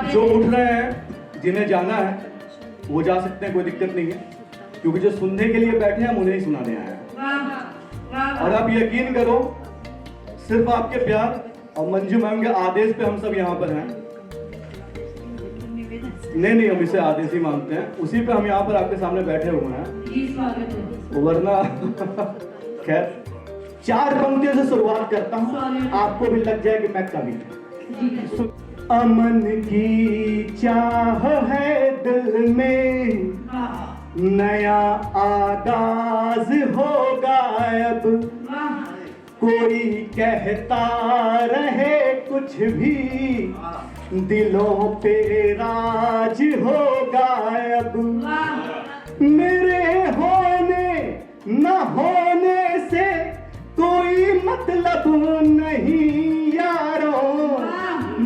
जो उठ रहे हैं, जिन्हें जाना है वो जा सकते हैं, कोई दिक्कत नहीं है, क्योंकि जो सुनने के लिए बैठे हैं हम उन्हें ही सुनाने आए हैं। और आप यकीन करो, सिर्फ आपके प्यार और मंजू मैम के आदेश पे हम सब यहाँ पर हैं। नहीं हम इसे आदेश ही मानते हैं, उसी पे हम यहाँ पर आपके सामने बैठे हुए हैं। वरना खैर 4 पंक्तियों से शुरुआत करता हूँ, आपको भी लग जाए कि मैं कवि। अमन की चाह है दिल में, नया आगाज होगा अब, कोई कहता रहे कुछ भी, दिलों पे राज होगा अब। मेरे होने न होने से कोई मतलब नहीं यारों,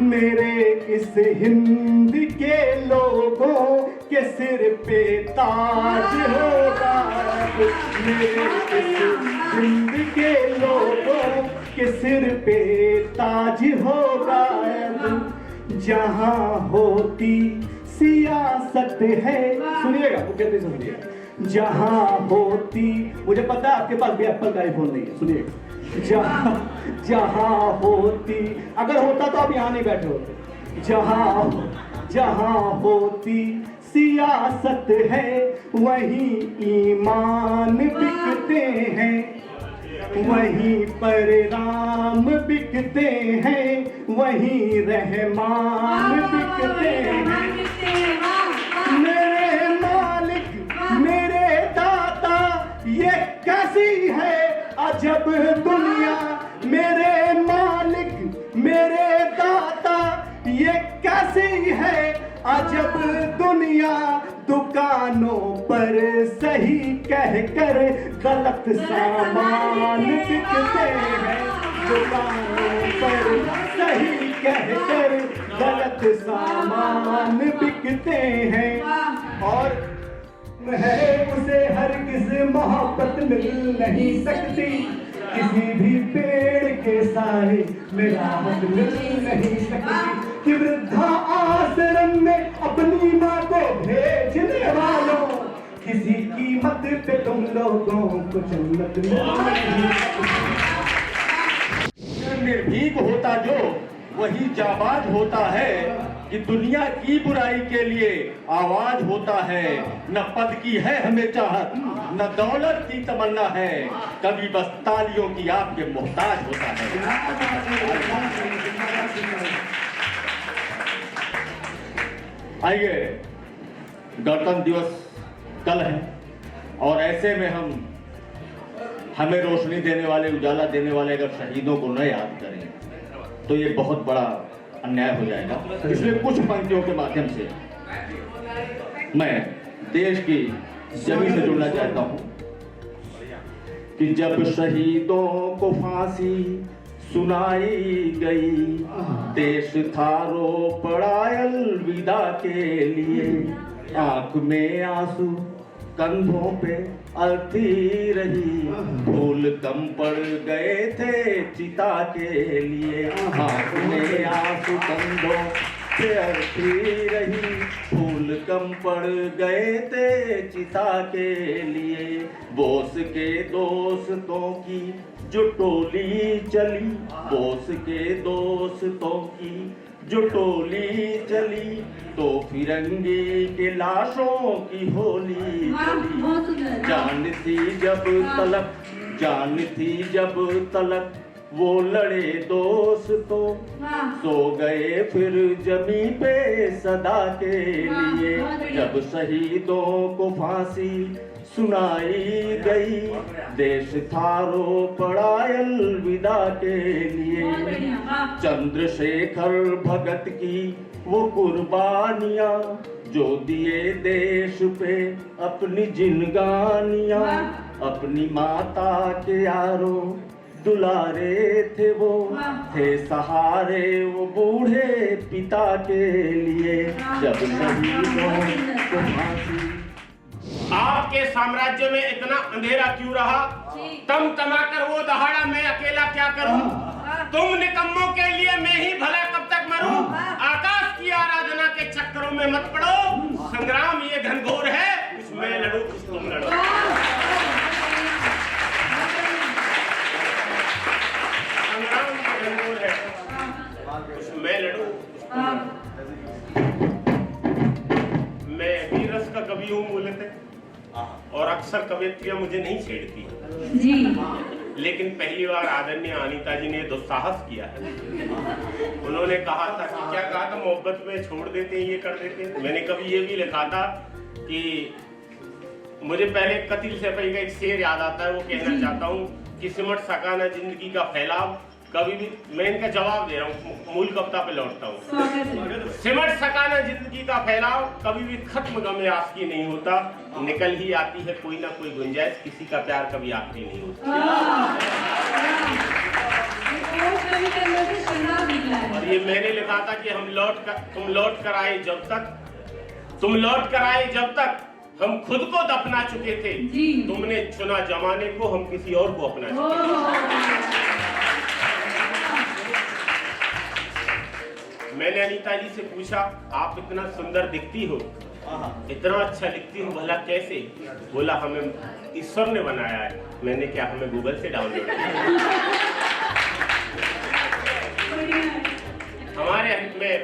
मेरे इस हिंद के लोगों के सिर पे ताज होगा अब। मेरे इस हिंद के लोगों के सिर पे ताज होगा अब। जहाँ होती सियासत है, सुनिएगा वो कहते सुनिएगा, जहाँ होती, मुझे पता है आपके पास भी एप्पल का आईफोन नहीं है, सुनिएगा, जहाँ होती, अगर होता तो आप यहाँ नहीं बैठे होते। जहाँ होती सियासत है वहीं ईमान बिकते हैं, वहीं पर राम बिकते हैं, वहीं रहमान बिकते हैं। मेरे मालिक मेरे दाता ये कैसी है अजब दुनिया, मेरे मालिक मेरे दाता ये कैसी है अजब दुनिया। दुकानों पर सही कहकर गलत सामान बिकते हैं, दुकानों पर सही कहकर गलत सामान बिकते हैं। और है उसे हरगिज़ मोहब्बत मिल नहीं सकती, किसी भी पेड़ के साए में राहत मिल नहीं सकती। कि वृद्धा आश्रम में अपनी माँ को भेजने वालों, किसी कीमत पे तुम लोगों को जन्नत मिल नहीं सकती। निर्भीक होता जो वही जाबाज होता है, कि दुनिया की बुराई के लिए आवाज होता है। न पद की है हमें चाहत, न दौलत की तमन्ना है, कभी बस तालियों की आपके मोहताज होता है। आइए, गणतंत्र दिवस कल है और ऐसे में हमें रोशनी देने वाले, उजाला देने वाले अगर शहीदों को न याद करें तो ये बहुत बड़ा अन्याय हो जाएगा। इसलिए कुछ पंक्तियों के माध्यम से मैं देश की जमीन से जुड़ना चाहता हूं कि जब शहीदों को फांसी सुनाई गई, देश था रो पड़ा अलविदा के लिए। आंख में आंसू कंधों पे अलती रही, फूल कम पड़ गए थे चिता के लिए। आंख में आंसू कंधों पे अलती रही, फूल कम पड़ गए थे चिता के लिए। बोस के दोस्तों की जो टोली चली, बोस के दोस्तों की जो टोली चली, तो फिरंगी के लाशों की होली चली। जान थी जब तलक वो लड़े दोस्तों, सो गए फिर जमी पे सदा के लिए। जब शहीदों को फांसी सुनाई गई, देश था रो पड़ा अलविदा के लिए। चंद्रशेखर भगत की वो कुर्बानियां, जो दिए देश पे अपनी जिनगानियां। अपनी माता के यारों दुलारे थे वो, थे सहारे वो बूढ़े पिता के लिए। जब शहीदों को फांसी। आपके साम्राज्य में इतना अंधेरा क्यों रहा? तम तमाकर वो दहाड़ा मैं अकेला क्या करूं? तुम निकम्मों के लिए मैं ही भला कब तक मरूं? आकाश की आराधना के चक्करों में मत पड़ो, संग्राम ये घनघोर है, कुछ मैं लड़ूं कुछ तुम लड़ो। संग्राम ये घनघोर है, कुछ मैं लड़ूं कुछ तुम लड़ो। मैं भी रस का कवि हूँ बोलते, और अक्सर कवियत्रियां मुझे नहीं छेड़ती जी, लेकिन पहली बार आदरणीय अनीता जी ने दुस्साहस किया है। उन्होंने कहा था कि क्या कहा था, मोहब्बत में छोड़ देते हैं, ये कर देते हैं। मैंने कभी ये भी लिखा था कि मुझे पहले कतिल सैफई का एक शेर याद आता है, वो कहना चाहता हूँ कि सिमट सका ना जिंदगी का फैलाव कभी भी। मैं इनका जवाब दे रहा हूँ, मूल कविता पे लौटता हूँ। सिमट सका ना जिंदगी का फैलाव, कभी भी खत्म गमे आशिकी नहीं होता। निकल ही आती है कोई ना कोई गुंजाइश, किसी का प्यार कभी आखिरी नहीं होता। और ये मैंने लिखा था कि तुम लौट कर आए जब तक हम खुद को दफना चुके थे। तुमने चुना जमाने को, हम किसी और को अपना चुके। मैंने अनीता जी से पूछा, आप इतना सुंदर दिखती हो, इतना अच्छा लिखती हूँ, भला कैसे? बोला हमें ईश्वर ने बनाया है। मैंने क्या, हमें गूगल से डाउनलोड किया। हमारे में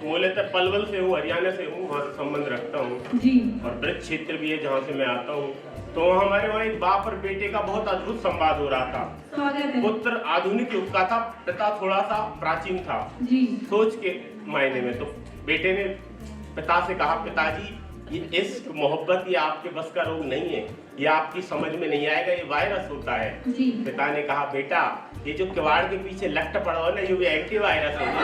मूलतः पलवल से हूँ, हरियाणा से हूँ, वहाँ से संबंध रखता हूँ जी। और ब्रज क्षेत्र भी है जहाँ से मैं आता हूँ। तो हमारे वहाँ एक बाप और बेटे का बहुत अद्भुत संवाद हो रहा था। स्वागत है। पुत्र आधुनिक युग का था, पिता थोड़ा सा प्राचीन था जी। सोच के मायने में। तो बेटे ने पिता से कहा, पिताजी ये इश्क मोहब्बत ये आपके बस का रोग नहीं है, ये आपकी समझ में नहीं आएगा, ये वायरस होता है। जी। पिता ने कहा, बेटा ये जो किवाड़ के पीछे लट्ट पड़ा हो ना, ये भी एंटी वायरस होगा।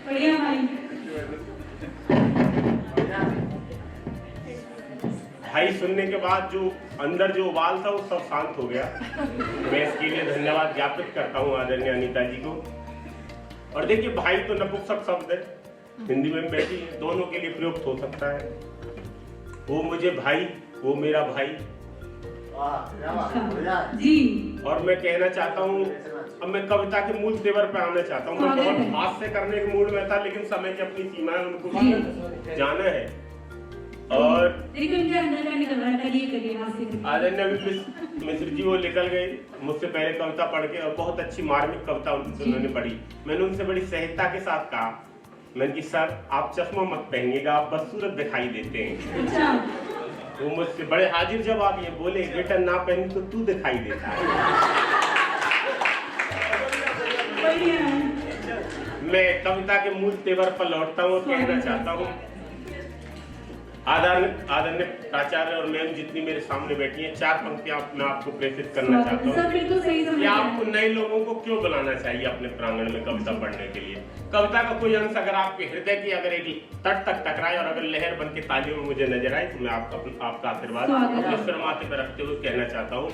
बढ़िया भाई। भाई सुनने के बाद जो अंदर जो उबाल था वो सब शांत हो गया। मैं इसके लिए धन्यवाद ज्ञापित करता हूँ आदरणीय अनीता जी को। और देखिए, भाई तो नपुंसक शब्द है, हिंदी में बैठी है, दोनों के लिए प्रयुक्त हो सकता है। वो मुझे भाई, वो मेरा भाई। जी। और मैं कहना चाहता हूँ, अब मैं कविता के मूल तेवर पे आना चाहता हूँ। मैं बहुत हास्य करने के मूड में था, लेकिन समय की अपनी सीमाएं, उनको जाना है। और उनके अंदर का निकल रहा है, करिए हास्य। आदरणीय मिश्र जी वो निकल गए मुझसे पहले कविता पढ़ के, और बहुत अच्छी मार्मिक कविता उन्होंने पढ़ी। मैंने उनसे बड़ी सहजता के साथ कहा, मैंने कि सर आप चश्मा मत पहनिएगा, आप बदसूरत दिखाई देते हैं। अच्छा। वो मुझसे बड़े हाजिर जवाब ये बोले, बेटा ना पहनी तो तू दिखाई देता है। मैं कविता के मूल तेवर पर लौटता हूँ और कहना चाहता हूँ, आदरणीय प्राचार्य और मैम जितनी मेरे सामने बैठी हैं, 4 पंक्तियां मैं आपको प्रेषित करना चाहता हूँ कि आपको नए लोगों को क्यों बुलाना चाहिए अपने प्रांगण में कविता पढ़ने के लिए। कविता का कोई अंश अगर आपके हृदय की अगर एक तट तक टकराए और अगर लहर बन के तालियों में मुझे नजर आए, तो मैं आपका आशीर्वाद अपने सिर माथे पर रखते हुए कहना चाहता हूँ,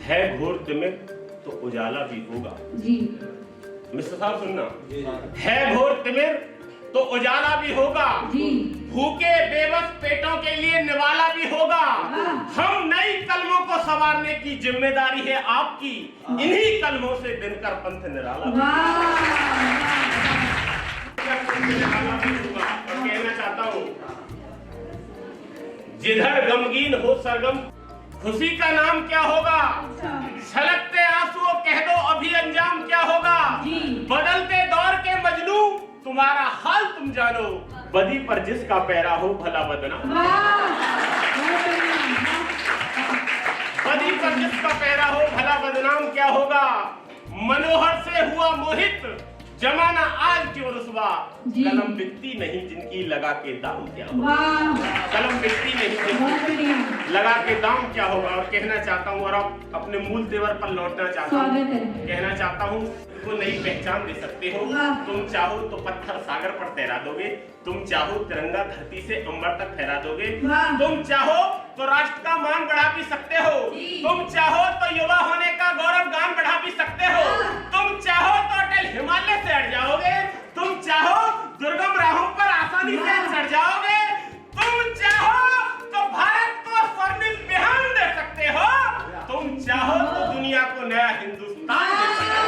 है घोर तिमिर तो उजाला भी होगा। जी। मिस्टर साहब सुनना, है घोर तिमिर तो उजाला भी होगा। जी। भूखे बेबस पेटों के लिए निवाला भी होगा। हम नई कलमों को संवारने की जिम्मेदारी है आपकी, इन्हीं कलमों से दिनकर पंथ निराला भी होगा। और कहना चाहता हूँ, जिधर गमगीन हो सरगम, खुशी का नाम क्या होगा? छलकते आंसुओं कह दो अभी अंजाम क्या होगा? बदलते दौर के मजनू तुम्हारा हाल तुम जानो, बदी पर जिसका पैरा हो भला बदनाम। बदी पर जिसका पैरा हो भला बदनाम क्या होगा? मनोहर से हुआ मोहित जमाना आज क्यों रुसवा, कलम बिकती नहीं जिनकी लगा के दाम क्या होगा? कलम बिकती नहीं लगा के दाम क्या होगा? और कहना चाहता हूँ, और अब अपने मूल तेवर पर लौटना चाहता हूँ, कहना चाहता हूँ, को नई पहचान दे सकते हो। तुम चाहो तो पत्थर सागर पर तैरा दोगे, तुम चाहो तिरंगा धरती से अंबर तक फहरा दोगे, तुम चाहो तो राष्ट्र का मान बढ़ा भी सकते हो, तुम चाहो तो युवा होने का गौरव गान बढ़ा भी सकते हो, तुम चाहो तो अटल हिमालय से अड़ जाओगे, तुम चाहो दुर्गम राहों पर आसानी से चढ़ जाओगे, तुम चाहो तो भारत को स्वर्णिम बिहार दे सकते हो, तुम चाहो तो दुनिया को नया हिंदुस्तान दे सकते हो।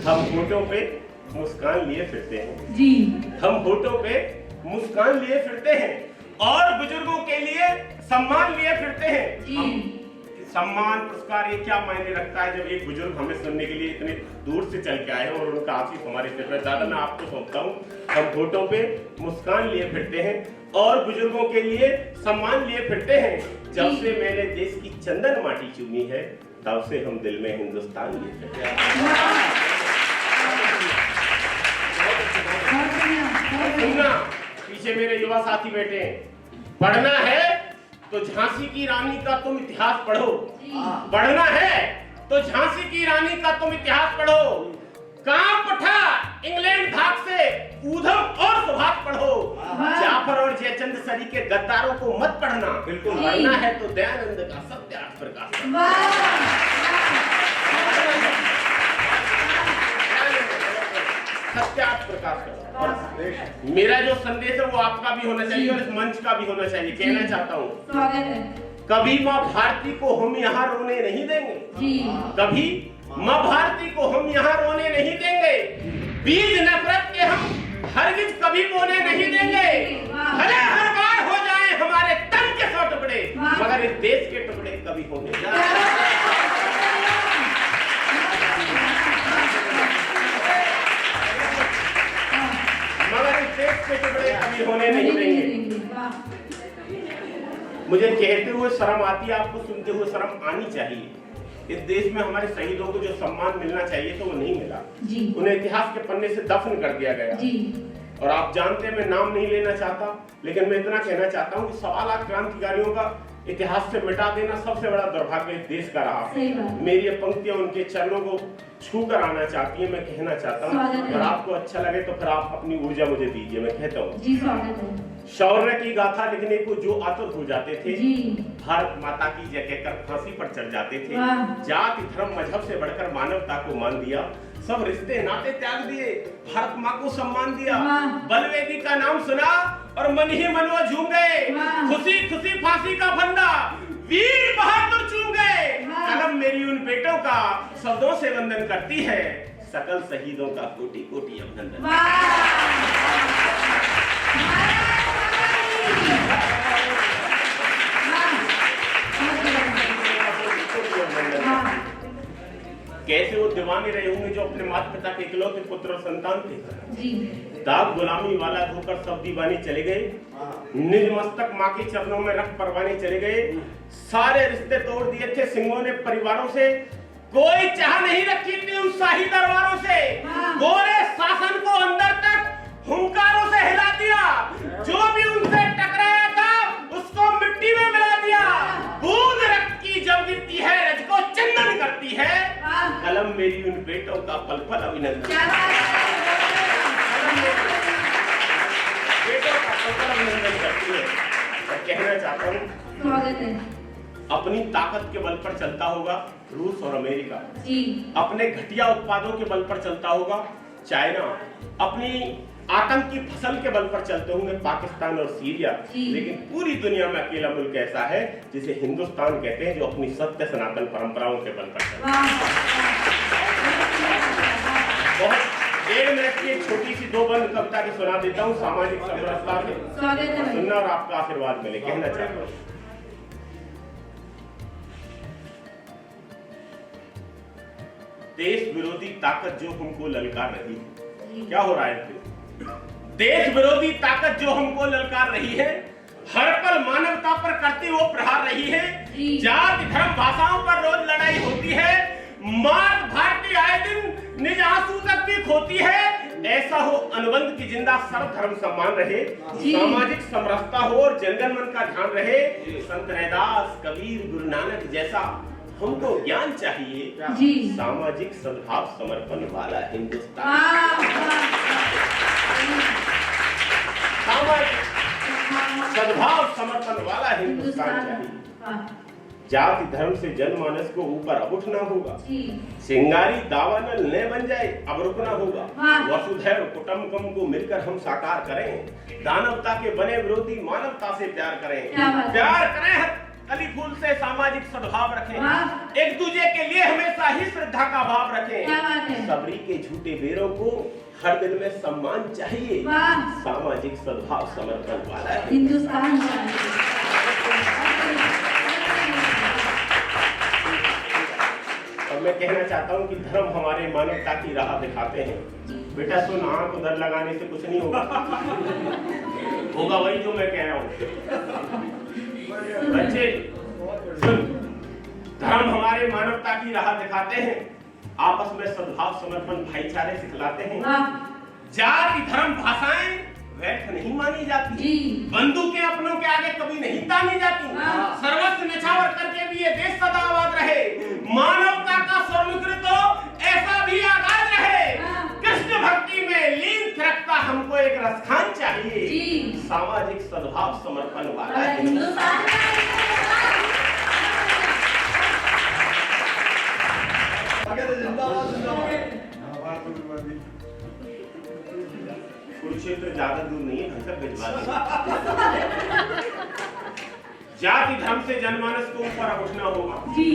हम होठों पे मुस्कान लिए फिरते हैं। जी। हम होठों पे मुस्कान लिए फिरते हैं और बुजुर्गों के लिए सम्मान लिए फिरते हैं। जी। सम्मान पुरस्कार ये क्या मायने रखता है जब एक बुजुर्ग हमें सुनने के लिए इतने दूर से चल के आए हैं और उनका आशीष हमारे सिर पर। दादा मैं आपको सौंपता हूँ, हम होठों पे मुस्कान लिए फिरते हैं और बुजुर्गों के लिए सम्मान लिए फिरते हैं। जब से मैंने देश की चंदन माटी चुनी है, तब से हम दिल में हिंदुस्तान लिए फिरते हैं। सुनना, पीछे मेरे युवा साथी बैठे हैं। पढ़ना है तो झांसी की रानी का तुम इतिहास पढ़ो, पढ़ना है तो झांसी की रानी का तुम इतिहास पढ़ो, कांप उठा इंग्लैंड धाक से ऊधम और सुभाष पढ़ो, जाफर और जयचंद सरी के गद्दारों को मत पढ़ना, बिल्कुल पढ़ना है तो दयानंद का सत्यार्थ प्रकाश। सत्यार्थ प्रकाश करो। और मेरा जो संदेश है वो आपका भी होना चाहिए और इस मंच का भी होना चाहिए। कहना चाहता हूँ, स्वागत है। कभी माँ भारती को हम यहाँ रोने नहीं देंगे। कभी माँ भारती को हम यहाँ रोने नहीं देंगे। बीज नफरत के हम हरगिज कभी बोने नहीं देंगे। भले हर बार हो जाए हमारे तन के 100 टुकड़े, मगर इस देश के टुकड़े कभी होने मगर इस देश के टुकड़े कभी होने नहीं देंगे। मुझे कहते हुए शर्म आती है, आपको सुनते हुए शर्म आनी चाहिए। इस देश में हमारे शहीदों को जो सम्मान मिलना चाहिए तो वो नहीं मिला। उन्हें इतिहास के पन्ने से दफन कर दिया गया। और आप जानते हैं, मैं नाम नहीं लेना चाहता, लेकिन मैं इतना कहना चाहता हूँ कि 1.25 लाख क्रांतिकारियों का इतिहास से मिटा देना सबसे बड़ा दुर्भाग्य इस देश का रहा। मेरी ये पंक्तियां उनके चरणों को छू कर आना चाहती है। मैं कहना चाहता हूँ, अगर आपको अच्छा लगे तो फिर आप अपनी ऊर्जा मुझे दीजिए। मैं कहता हूँ, शौर्य की गाथा लिखने को जो आतुर हो जाते थे, भारत माता की जय कहकर फांसी पर चढ़ जाते थे। जाति धर्म मजहब से बढ़कर मानवता को मान दिया, सब रिश्ते नाते त्याग दिए, भारत माँ को सम्मान दिया। बलवेदी का नाम सुना और मन ही मन वो झूम गए। खुशी खुशी फांसी का फंदा वीर बहादुर चूम गए। कलम मेरी उन बेटों का शब्दों से वंदन करती है, सकल शहीदों का कोटि कोटि अभिनंदन। कैसे वो दीवाने रहे होंगे जो अपने माता पिता के इकलौते पुत्र और संतान थे। दाग गुलामी वाला धोकर सब दीवाने चले गए, निज मस्तक माँ के चरणों में रख परवाने चले गए। सारे रिश्ते तोड़ दिए थे सिंहों ने परिवारों से, कोई चाह नहीं रखी थी उन शाही दरबारों से। गोरे शासन को अंदर तक हुंकारों से हिला दिया, जो भी उनसे टकराया था उसको मिट्टी में मिला दिया। बूंद रक्त की जब गिरती है रज को चंदन करती है, कलम मेरी उन बेटों का पल पल अभिनंदन। बेटों का पल पल अभिनंदन करती है। और कहना चाहता हूँ, अपनी ताकत के बल पर चलता होगा रूस और अमेरिका, अपने घटिया उत्पादों के बल पर चलता होगा चाइना, अपनी आतंक की फसल के बल पर चलते होंगे पाकिस्तान और सीरिया, लेकिन पूरी दुनिया में अकेला मुल्क ऐसा है जिसे हिंदुस्तान कहते हैं, जो अपनी सत्य सनातन परंपराओं के बल पर चलता है। बहुत 1 मिनट की एक छोटी सी 2 बंद कविता की सुना देता हूँ, सामाजिक समरसता से सुनना और आपका आशीर्वाद मिले। कहना चाहता हूँ, देश विरोधी ताकत जो हमको ललकार रही है, क्या हो रहा है? देश विरोधी ताकत जो हमको ललकार रही है, हर पल मानवता पर करती वो प्रहार रही है। जाति धर्म भाषाओं पर रोज लड़ाई होती है, मात भारती आए दिन निज आंसू तक भी खोती है। ऐसा हो अनुबंध की जिंदा सर्व धर्म सम्मान रहे, सामाजिक समरसता हो और जन मन का ध्यान रहे। संत रैदास कबीर गुरु नानक जैसा हमको ज्ञान चाहिए, सामाजिक सद्भाव समर्पण वाला हिंदुस्तान। सामाजिक सद्भाव समर्पण वाला हिंदुस्तान चाहिए। जाति धर्म से जनमानस को ऊपर अब उठना होगा, सिंगारी दावानल न बन जाए अब रुकना होगा। वसुधैव कुटुंबकम को मिलकर हम साकार करें, दानवता के बने विरोधी मानवता से प्यार करें। प्यार करें कली फूल से, सामाजिक सद्भाव रखें, एक दूसरे के लिए हमेशा ही श्रद्धा का भाव रखें। सबरी के झूठे बेरों को हर दिल में सम्मान चाहिए, सामाजिक सद्भाव समर्पण वाला हिंदुस्तान। और मैं कहना चाहता हूँ कि धर्म हमारे मानवता की राह दिखाते हैं। बेटा सुन, आंख उधर लगाने से कुछ नहीं होगा, होगा वही जो मैं कह रहा हूँ। बच्चे सुन, धर्म हमारे मानवता की राह दिखाते हैं, आपस में सद्भाव समर्पण भाईचारे सिखलाते हैं। जाति धर्म भाषाएं व्यर्थ नहीं मानी जाती, बंदूकें अपनों के आगे कभी नहीं तानी जाती। सर्वस्व निछावर करके भी ये देश सदा आबाद रहे, मानवता का स्वर्णकृत हो ऐसा भी आगाज रहे। कृष्ण भक्ति में लीन रखता हमको एक रसखान चाहिए, सामाजिक सद्भाव समर्पण वाला हिंदुस्तान। कुरुक्षेत्र ज्यादा दूर नहीं है, घर तक भिजवा दें। जाति धर्म से जनमानस को ऊपर उठना होगा जी।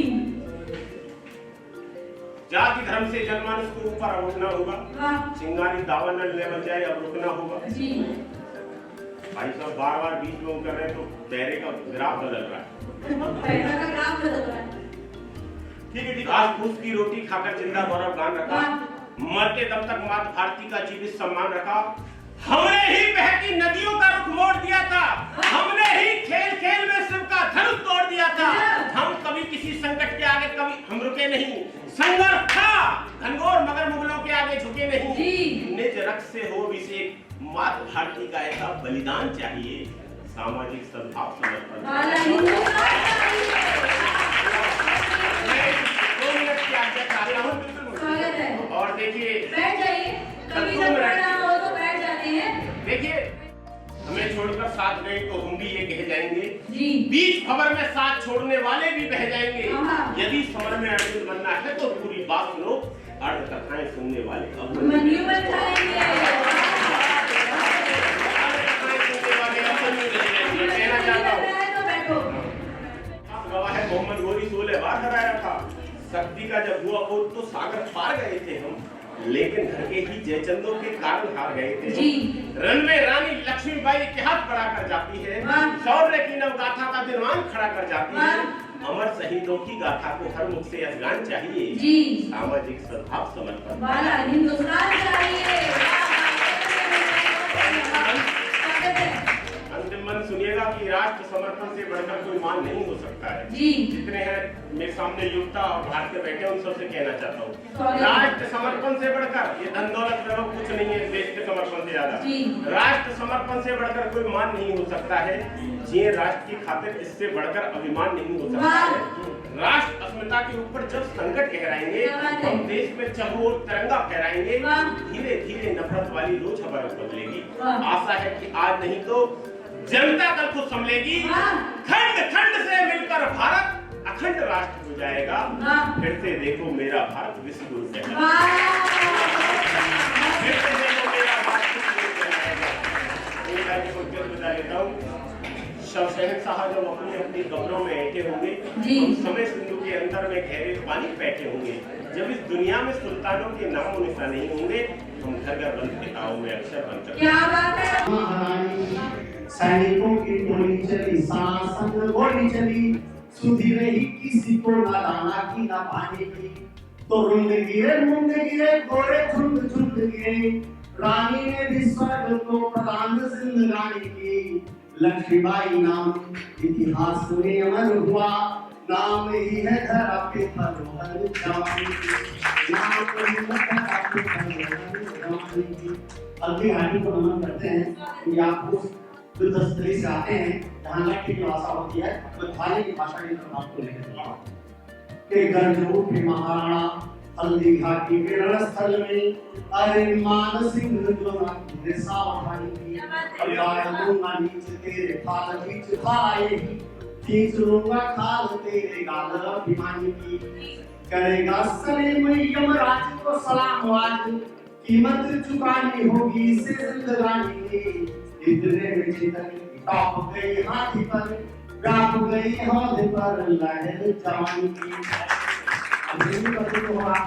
जाति धर्म से जनमानस को ऊपर उठना होगा। हाँ। चिंगारी दावानल लेवल जाए अब रुकना होगा। जी। भाई साहब बार-बार बीच में कर रहे हैं तो पैरे का ग्राफ बदल रहा है। पैसा का ग्राफ बदल रहा है। ठीक है ठीक। आज फूस की रोटी खाकर जिंदा गौरव गान रखा, मरते दम तक मात भारती का जीवित सम्मान रखा। हमने ही बहती नदियों का रुख मोड़ दिया था, हमने ही खेल खेल में शिव का धनुष तोड़ दिया था। हम कभी किसी संकट के आगे कभी हम रुके नहीं, संघर्ष था घनघोर मगर मुगलों के आगे झुके नहीं। निज रक्त से हो अभिषेक, मात भारती का ऐसा बलिदान चाहिए, सामाजिक सद्भाव समर्पण। और देखिए बैठ जाइए, कभी जब पढ़ना हो तो बैठ जाते हैं। देखिए हमें छोड़कर साथ गए तो हम भी ये कह जाएंगे जी। बीच खबर में साथ छोड़ने वाले भी बह जाएंगे। यदि समर में अर्जुन बनना है तो पूरी बात सुनो, अर्ध कथाएं सुनने वाले अब मनियो बन जाएंगे। कहना चाहता हूँ गवाह है मोहम्मद गोरी 16 बार हराया था। शक्ति का जब हुआ बोध तो सागर पार गए थे हम, लेकिन घर के ही जयचंदों के कारण हार गए थे जी। रन में रानी लक्ष्मीबाई इतिहास बढ़ा कर जाती है, शौर्य की नवगाथा का दिनमान खड़ा कर जाती है। अमर शहीदों की गाथा को हर मुख से अजगान चाहिए जी। सामाजिक सद्भाव समर्पण वाला हिंदुस्तान चाहिए। अंतिम मन सुनिएगा कि राष्ट्र समर्पण से बढ़कर कोई मान नहीं हो सकता है जी। जितने हैं मेरे सामने युवता और भारतीय बैठे उन सबसे कहना चाहता हूँ, राष्ट्र समर्पण से बढ़कर ये धन दौलत वैभव कुछ नहीं है देश के समर्पण से ज्यादा। राष्ट्र समर्पण से बढ़कर कोई मान नहीं हो सकता है, जिए राष्ट्र की खातिर इससे बढ़कर अभिमान नहीं हो सकता है। राष्ट्र अस्मिता के ऊपर जब संकट गहराएंगे हम देश में चहुओर तिरंगा फहराएंगे। धीरे धीरे नफरत वाली रोज खबर बदलेगी। आशा है कि आज नहीं तो जनता कल को संभलेगी। खंड खंड से मिलकर भारत अखंड राष्ट्र हो जाएगा। फिर से देखो मेरा भारत विश्व गुरु कहलाएगा। फिर से देखो मेरा भारत विश्व गुरु कहलाएगा। एक को बता देता हूँ, शहंशाह जब अपनी अपनी कब्रों में बैठे होंगे, हम समय सिंधु के अंदर में गहरे पानी बैठे होंगे। जब इस दुनिया में सुल्तानों के नाम निशान नहीं होंगे, हम घर घर बंद किताबों में अक्षर बनकर क्या बात है। सैनिकों की गोली चली, सांसद गोली चली, सुधी रही किसी को ना दाना की ना पानी की। तो रुंड गिरे गोरे झुंड झुंड गिरे, रानी ने भी स्वर्ग को प्रदान जिंदगानी की। लक्ष्मीबाई नाम इतिहास में अमर हुआ, नाम ही है धरा पे धरोहर जवानी की। नाम ही है धरा पे धरोहर जवानी की। अगली हानि को नमन करते हैं कि आपको जो दस्तरी से आते हैं, जहाँ लड़की की भाषा होती है, तो थाली की भाषा की तरफ आपको लेकर चला के गरजू के महाराणा हल्दी घाटी के रणस्थल में। अरे मान सिंह जो ना तुझे सावधानी की, अल्लाह लूंगा नीच तेरे फाल बीच खाए, खींच लूंगा खाल तेरे गाल अभिमानी की। करेगा सलीम यमराज को सलाम आज, कीमत चुकानी होगी इसे जिंदगानी की। इतने में चेतन टॉप गई हाथी पर, गाप गई हौद पर लहर जवानी की। अभी भी करते हो आप